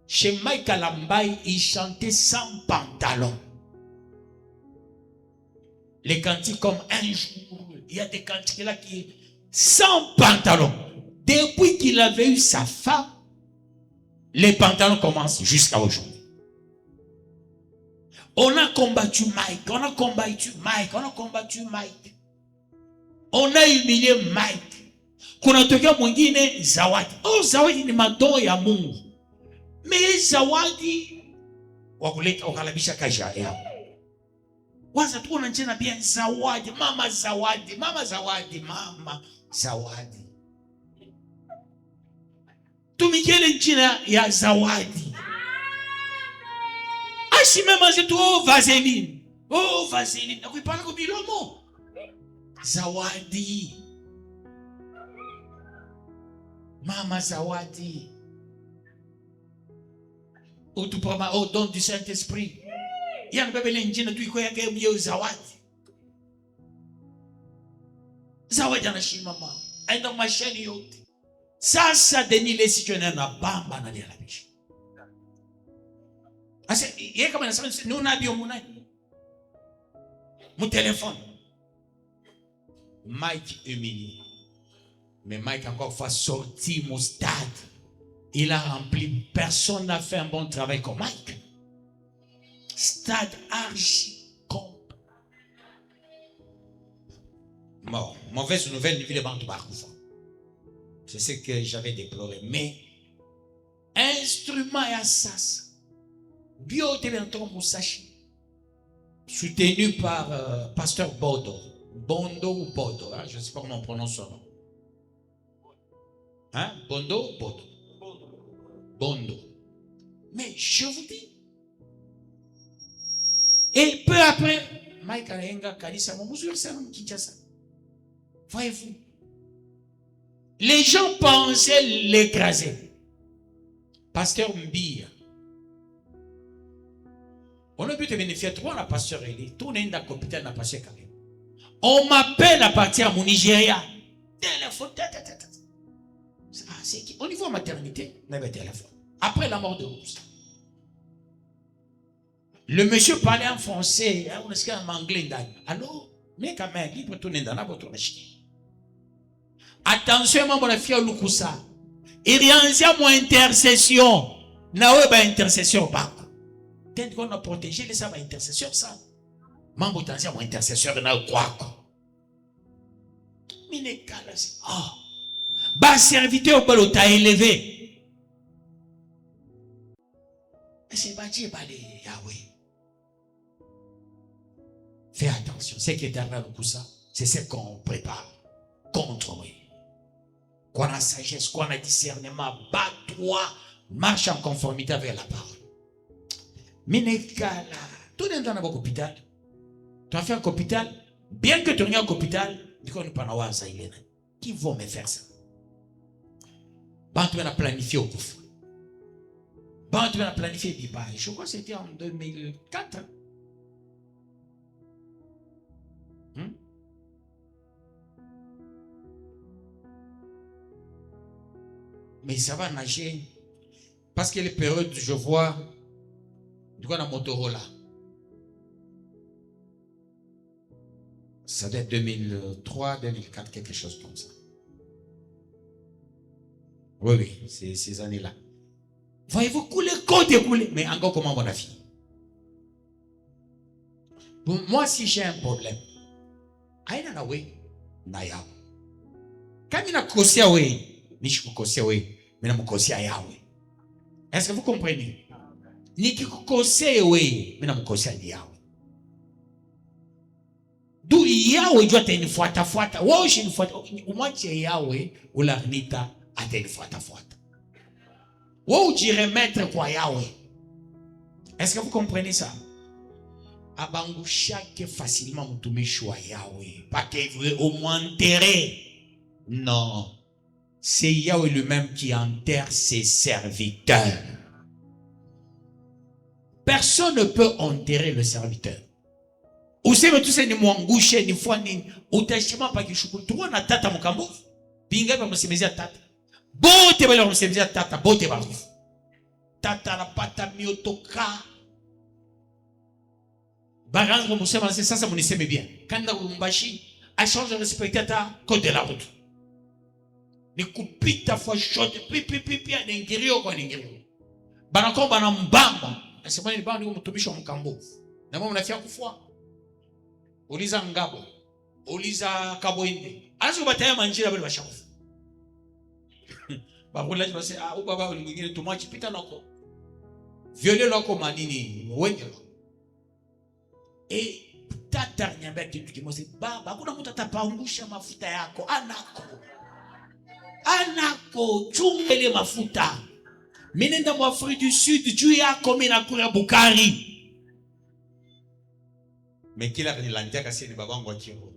Chez Mike Alambai, il chantait sans pantalon. Les cantiques comme un jour, il y a des cantiques là qui sans pantalon. Depuis qu'il avait eu sa femme, les pantalons commencent jusqu'à aujourd'hui. On a combattu Mike, on a combattu Mike, on a combattu Mike. On a humilié Mike. Kuna tokea mwingine zawadi. Oh, zawadi ni madoo ya Mungu. Me zawadi wakuleta wakalabisha kaja yao. Waza tu unanjena bien zawadi, mama zawadi, mama zawadi, mama zawadi. Tumikele njina ya zawadi. Ashi mema zetu oh vaseline. Oh vaseline. Na kuipana kwa bilomo. Zawadi. Mama zawadi. Ou tu prends au don du Saint-Esprit. Yang bebe njina tu iko yake myo zawadi. Zawadi anashima mama. Aenda mashani yote. Sasa Denis le citoyen na bamba na lia la biche. Asa yeye kama nasema nous na bio munani. Mon téléphone. Mike humilié. Mais Mike encore fois sorti mon stade. Il a rempli. Personne n'a fait un bon travail comme Mike. Stade archi complet. Bon, mauvaise nouvelle, ni vile bantu bakufa. C'est ce que j'avais déploré. Mais, instrument et assas, Biotélenton Moussachi, soutenu par Pasteur Bodo, Bondo ou Bodo, hein, je ne sais pas comment on prononce son nom. Hein? Bondo ou Bodo? Bondo. Mais je vous dis, et peu après, Mike Alenga Kalisa, mon monsieur, c'est un Kinshasa. Voyez-vous? Les gens pensaient l'écraser. Pasteur Mbia. On a pu te bénéficier trop la pasteur Eli. Tout n'est pas capitaine à passer quand même. On m'appelle à partir à mon Nigeria. Téléphone. Ah, c'est qui? Au niveau maternité, on avait téléphone. Après la mort de Rousse. Le monsieur parlait en français. On est en anglais. Alors, mais quand même, il peut tourner dans la voiture. Attention, mon fille Lukusa. Il y a mon intercession. Nawe ba intercession ba. Tant qu'on a protégé les ça intercession ça. Mambo tanzia mon intercession na quoi. Mine kala. Ah. Ba serviteur ba l'ota élevé. C'est pas Dieu ba les Yahweh. Fais attention, c'est que derrière Lukusa, c'est ce qu'on prépare contre lui. Qu'on a sagesse, qu'on a discernement, bat-toi, marche en conformité avec la parole. Minekala, tout le monde dans un hôpital. Tu as fait un hôpital, bien que tu n'aies pas un hôpital, tu ne peux pas qui vont me faire ça? Ban tu vas planifier au couvre. Ban tu vas planifier Biba. Je crois que c'était en 2004. Mais ça va nager. Parce que les périodes, je vois, du coup, la Motorola. Ça doit être 2003, 2004, quelque chose comme ça. Oui, c'est ces années-là. Voyez-vous couler, côté couler. Mais encore comment, mon avis? Bon, moi, si j'ai un problème, aïe, na oui, na ya. Quand il a causé, oui. Est-ce que vous comprenez? D'où Yahweh doit être une fois. Moi, je une fois. Moi, Yahweh, ou la nita, atene fuata. Ou dirait maître kwa Yahweh. Est-ce que vous comprenez ça? Abangu chaque facilement mutumishi wa Yahweh. Pas qu'il veut au moins enterrer. Non. C'est Yahweh lui-même qui enterre ses serviteurs. Personne ne peut enterrer le serviteur. Useme tu se ni mwangushe ni fwani utashima pa kishukuru. Tuwa na tata mkambu. Pinga pa msemezia tata. Bote bale msemezia tata. Bote ba. Tata na pata miotoka. Barango musema c'est ça muniseme bien. Kanda umbashi a change de respecter ta code de la route. Ni kupita fwa shot pi n'ingirio kwa n'ingirio. Banako banambamba. Nasema ni bandi mtumishi wa mkambu. Na mimi mnafia kufua. Uliza ngabo. Uliza kaboinde. Azu bataya manjira bale bashakufa. Bakula basi ubaba mwingine tumachi pita nako. Viole lako manini wenge. Et tata nyambia kitu kimoja baba hakuna mtu atapaungusha mafuta yako anako chungele mafuta minenda mwa Afrique du Sud juu yako mina kura Bukari mekila kanilandia kasi ni babangu wa Kivu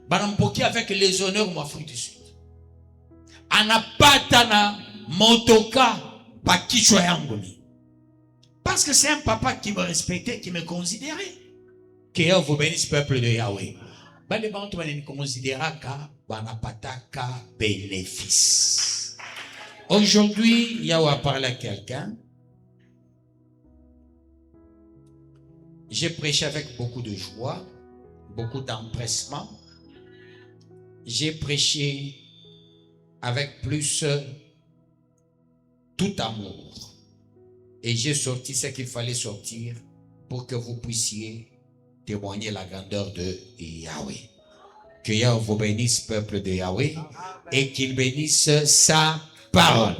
banampokea avec les honneurs mwa Afrique du Sud anapata na motoka pa kichwa yangu ni. Parce que c'est un papa qui me respectait, qui me considérait. Que Dieu vous bénisse, peuple de Yahweh. Les gens qui me considèrent comme bénéfice. Aujourd'hui, Yahweh a parlé à quelqu'un. J'ai prêché avec beaucoup de joie, beaucoup d'empressement. J'ai prêché avec plus tout amour. Et j'ai sorti ce qu'il fallait sortir pour que vous puissiez témoigner la grandeur de Yahweh. Que Yahweh vous bénisse, peuple de Yahweh, et qu'il bénisse sa parole.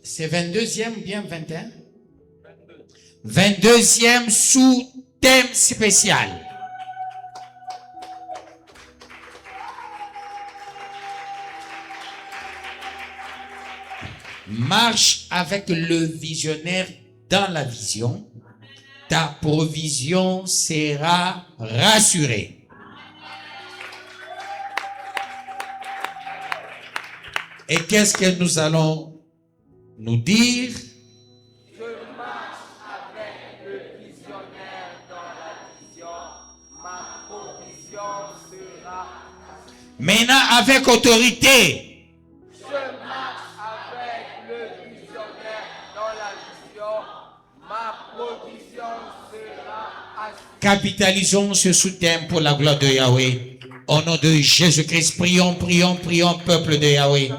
C'est 22e ou bien 21? 22e sous-thème spécial. Marche avec le visionnaire dans la vision. Ta provision sera rassurée. Et qu'est-ce que nous allons nous dire? Je marche avec le visionnaire dans la vision, ma provision sera. Maintenant avec autorité. Je marche avec le visionnaire dans la vision, ma provision sera assurée. Capitalisons ce sous-thème pour la gloire de Yahweh. Au nom de Jésus-Christ, prions, peuple de Yahweh.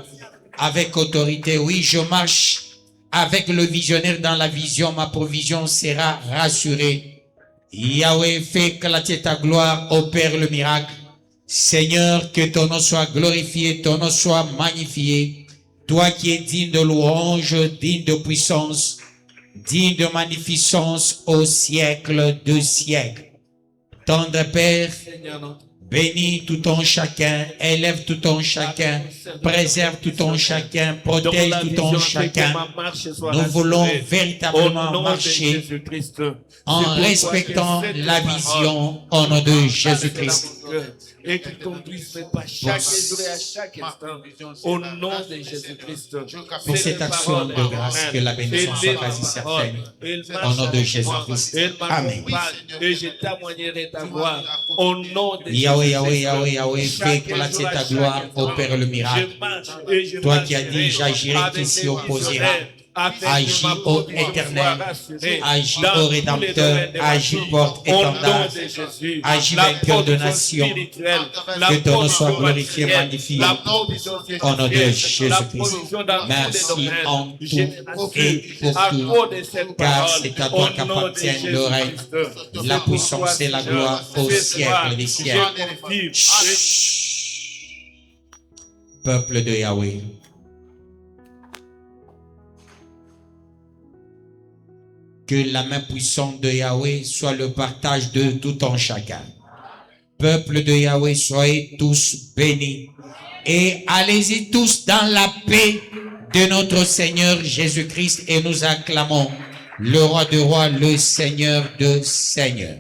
Avec autorité, oui, je marche avec le visionnaire dans la vision, ma provision sera rassurée. Yahweh, fais éclater ta gloire, opère le miracle. Seigneur, que ton nom soit glorifié, ton nom soit magnifié. Toi qui es digne de louange, digne de puissance, digne de magnificence au siècle de siècles. Tendre Père, bénis tout ton chacun, élève tout ton chacun, préserve tout ton chacun, protège tout ton chacun. Nous voulons véritablement marcher en respectant la vision au nom de Jésus-Christ. cœur et qui conduise mes pas chaque jour et à chaque instant. Au nom de Jésus-Christ. Pour cette action de grâce, que la bénédiction soit quasi certaine. Au nom de Jésus-Christ. Amen. Et je témoignerai ta gloire. Au nom de Yahweh, Jésus-Christ. Yahweh, Yahweh, Yahweh, fais éclater ta gloire, opère le miracle. Toi qui as dit, j'agirai qui s'y opposera. Agis, ô Éternel, agis, ô Rédempteur, agis, porte étendard, agis, vainqueur de nations, que ton nom soit glorifié, magnifié, au nom de Jésus-Christ. Merci en tout et pour tout, car c'est à toi qu'appartiennent le règne, la puissance et la gloire au siècle des siècles. Peuple de Yahweh, que la main puissante de Yahweh soit le partage de tout en chacun. Peuple de Yahweh, soyez tous bénis. Et allez-y tous dans la paix de notre Seigneur Jésus-Christ et nous acclamons le roi de rois, le Seigneur de seigneurs.